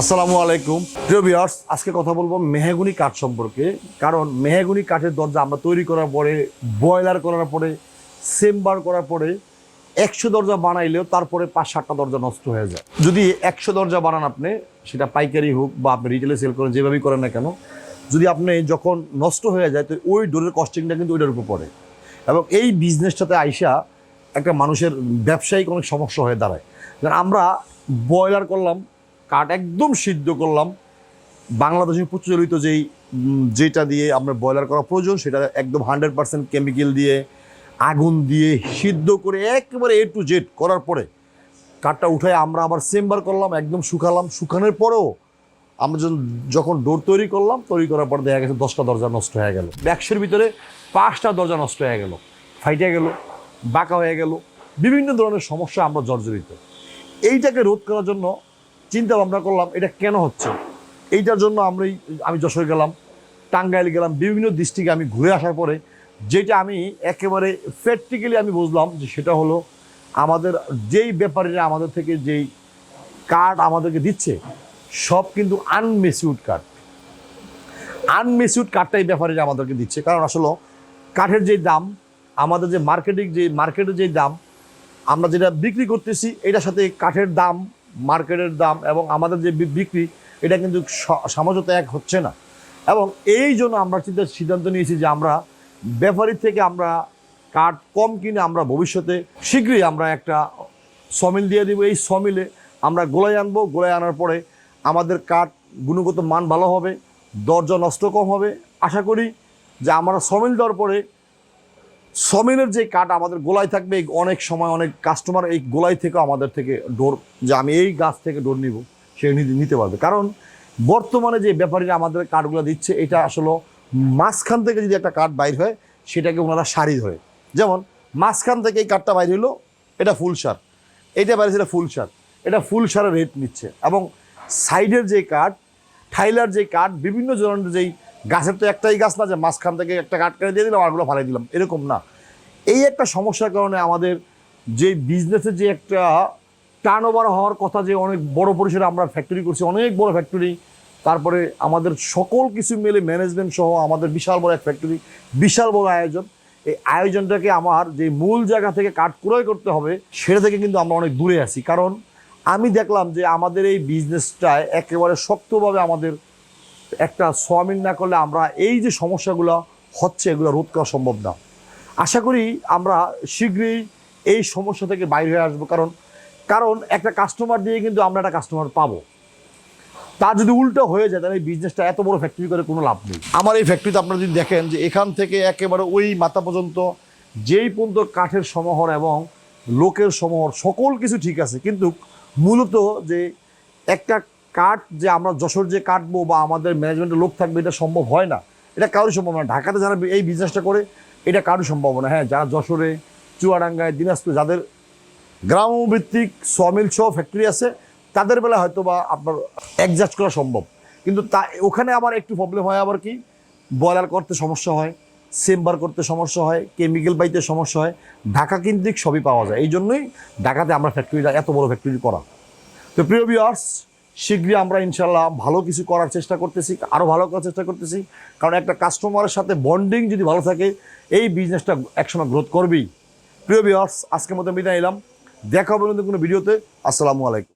আসসালামু আলাইকুম প্রিয় ভিউয়ার্স, আজকে কথা বলবো মেহগনি কাঠ সম্পর্কে। কারণ মেহগনি কাঠের দরজা আমরা তৈরি করার পরে, বয়লার করার পরে, চেম্বার করার পরে 100 দরজা বানাইলেও তারপরে 5-7টা দরজা নষ্ট হয়ে যায়। যদি 100 দরজা বানান আপনি, সেটা পাইকারি হোক বা আপনি রিটেলে সেল করেন, যেভাবেই করেন না কেন, যদি আপনি যখন নষ্ট হয়ে যায় তো ওই ডোরের কস্টিংটা কিন্তু ওইটার উপর পড়ে। এবং এই বিজনেসটাতে আইসা একটা মানুষের ব্যবসায়িক অনেক সমস্যা হয়ে দাঁড়ায়। কারণ আমরা বয়লার করলাম, কাঠ একদম সিদ্ধ করলাম, বাংলাদেশের প্রচলিত যেটা দিয়ে আমরা বয়লার করা প্রয়োজন সেটা একদম 100% কেমিক্যাল দিয়ে, আগুন দিয়ে সিদ্ধ করে একেবারে A to Z করার পরে কাঠটা উঠায় আমরা আবার চেম্বার করলাম, একদম শুকালাম। শুকানোর পরেও আমরা যখন ডোর তৈরি করলাম, তৈরি করার পর দেখা গেছে 10টা দরজা নষ্ট হয়ে গেল, 100-এর ভিতরে 5টা দরজা নষ্ট হয়ে গেল, ফাইটে গেল, বাঁকা হয়ে গেল, বিভিন্ন ধরনের সমস্যা আমরা জর্জরিত। এইটাকে রোধ করার জন্য চিন্তা ভাবনা করলাম এটা কেন হচ্ছে। এইটার জন্য আমি যশোর গেলাম, টাঙ্গাইল গেলাম, বিভিন্ন ডিস্ট্রিক্টে আমি ঘুরে আসার পরে যেটা আমি একেবারে প্র্যাকটিক্যালি আমি বুঝলাম যে সেটা হলো আমাদের যেই ব্যাপারীরা আমাদের থেকে যেই কাঠ আমাদেরকে দিচ্ছে সব কিন্তু আনমেচিউরড কাঠ। আনমেচিউরড কাঠটাই ব্যাপারীরা আমাদেরকে দিচ্ছে। কারণ আসলে কাঠের যে দাম, আমাদের যে মার্কেটের যে দাম আমরা যেটা বিক্রি করতেছি, এটার সাথে কাঠের দাম, মার্কেটের দাম এবং আমাদের যে বিক্রি, এটা কিন্তু সামঞ্জস্য এক হচ্ছে না। এবং এই জন্য আমরা সিদ্ধান্ত নিয়েছি যে আমরা ব্যাপারীর থেকে আমরা কাঠ কম কিনে আমরা ভবিষ্যতে শীঘ্রই আমরা একটা সমিল দিয়ে দিব। এই সমিলে আমরা গোলায় আনবো, গোলায় আনার পরে আমাদের কাঠ গুণগত মান ভালো হবে, দরজা নষ্ট কম হবে। আশা করি যে আমরা সমিল দেওয়ার পরে সমিলের যে কাঠ আমাদের গোলায় থাকবে, অনেক সময় অনেক কাস্টমার এই গোলাই থেকে আমাদের থেকে ডোর, যে আমি এই গাছ থেকে ডোর নিব, সে নিতে পারবে। কারণ বর্তমানে যে ব্যাপারীরা আমাদের কাঠগুলো দিচ্ছে, এটা আসলে মাঝখান থেকে যদি একটা কাঠ বাইর হয় সেটাকে ওনারা সারি ধরে। যেমন মাঝখান থেকে এই কাঠটা বাইর হলো, এটা ফুল সার, এইটা বাইরে সেটা ফুল সার, এটা ফুল সারের রেট নিচ্ছে। এবং সাইডের যে কাঠ, ঠাইলার যে কাঠ, বিভিন্ন ধরনের যেই গাছের তো একটাই গাছ না যে মাঝখান থেকে একটা কাঠ কেটে দিয়ে দিলাম আরগুলো ফালাই দিলাম, এরকম না। এই একটা সমস্যার কারণে আমাদের যে বিজনেসের যে একটা টার্ন ওভার হওয়ার কথা, যে অনেক বড় পরিসরে আমরা ফ্যাক্টরি করছি, অনেক বড় ফ্যাক্টরি, তারপরে আমাদের সকল কিছু মিলে ম্যানেজমেন্ট সহ আমাদের বিশাল বড় এক ফ্যাক্টরি, বিশাল বড় আয়োজন। এই আয়োজনটাকে আমার যে মূল জায়গা থেকে কাঠ ক্রয় করতে হবে সেটা থেকে কিন্তু আমরা অনেক দূরে আছি। কারণ আমি দেখলাম যে আমাদের এই বিজনেসটায় একেবারে শক্তভাবে আমাদের একটা সোয়ামিল না করলে আমরা এই যে সমস্যাগুলো হচ্ছে এগুলো রোধ করা সম্ভব না। আশা করি আমরা শীঘ্রই এই সমস্যা থেকে বাইরে হয়ে আসবো। কারণ একটা কাস্টমার দিয়ে কিন্তু আমরা একটা কাস্টমার পাবো। তার যদি উল্টো হয়ে যায় তাহলে এই বিজনেসটা এত বড় ফ্যাক্টরি করে কোনো লাভ নেই। আমার এই ফ্যাক্টরিতে আপনারা যদি দেখেন যে এখান থেকে একেবারে ওই মাথা পর্যন্ত যেই পর্যন্ত কাঠের সমাহার এবং লোকের সমাহার সকল কিছু ঠিক আছে, কিন্তু মূলত যে একটা কাঠ যে আমরা যশোর যে কাটবো বা আমাদের ম্যানেজমেন্টের লোক থাকবে, এটা সম্ভব হয় না। এটা কারোর সম্ভব না। ঢাকাতে যারা এই বিজনেসটা করে এটা কারোর সম্ভব না। হ্যাঁ, যারা যশোরে, চুয়াডাঙ্গায়, দিনাজপুর যাদের গ্রামভিত্তিক সমিল সহ ফ্যাক্টরি আছে, তাদের বেলা হয়তো বা আপনার অ্যাডজাস্ট করা সম্ভব। কিন্তু ওখানে আবার একটু প্রবলেম হয়, আবার কি বয়লার করতে সমস্যা হয়, চেম্বার করতে সমস্যা হয়, কেমিক্যাল পাইতে সমস্যা হয়। ঢাকা কেন্দ্রিক সবই পাওয়া যায়। এই জন্যই ঢাকাতে আমরা ফ্যাক্টরিটা এত বড় ফ্যাক্টরি করা। তো প্রিয় ভিউয়ার্স, শীঘ্রই আমরা ইনশাল্লাহ ভালো কিছু করার চেষ্টা করতেছি, আরও ভালো করার চেষ্টা করতেছি। কারণ একটা কাস্টমারের সাথে বন্ডিং যদি ভালো থাকে, এই বিজনেসটা একসময় গ্রোথ করবেই। প্রিয় ভিউয়ার্স, আজকের মতো বিদায় নিলাম। দেখা হবে নতুন কোনো ভিডিওতে। আসসালামু আলাইকুম।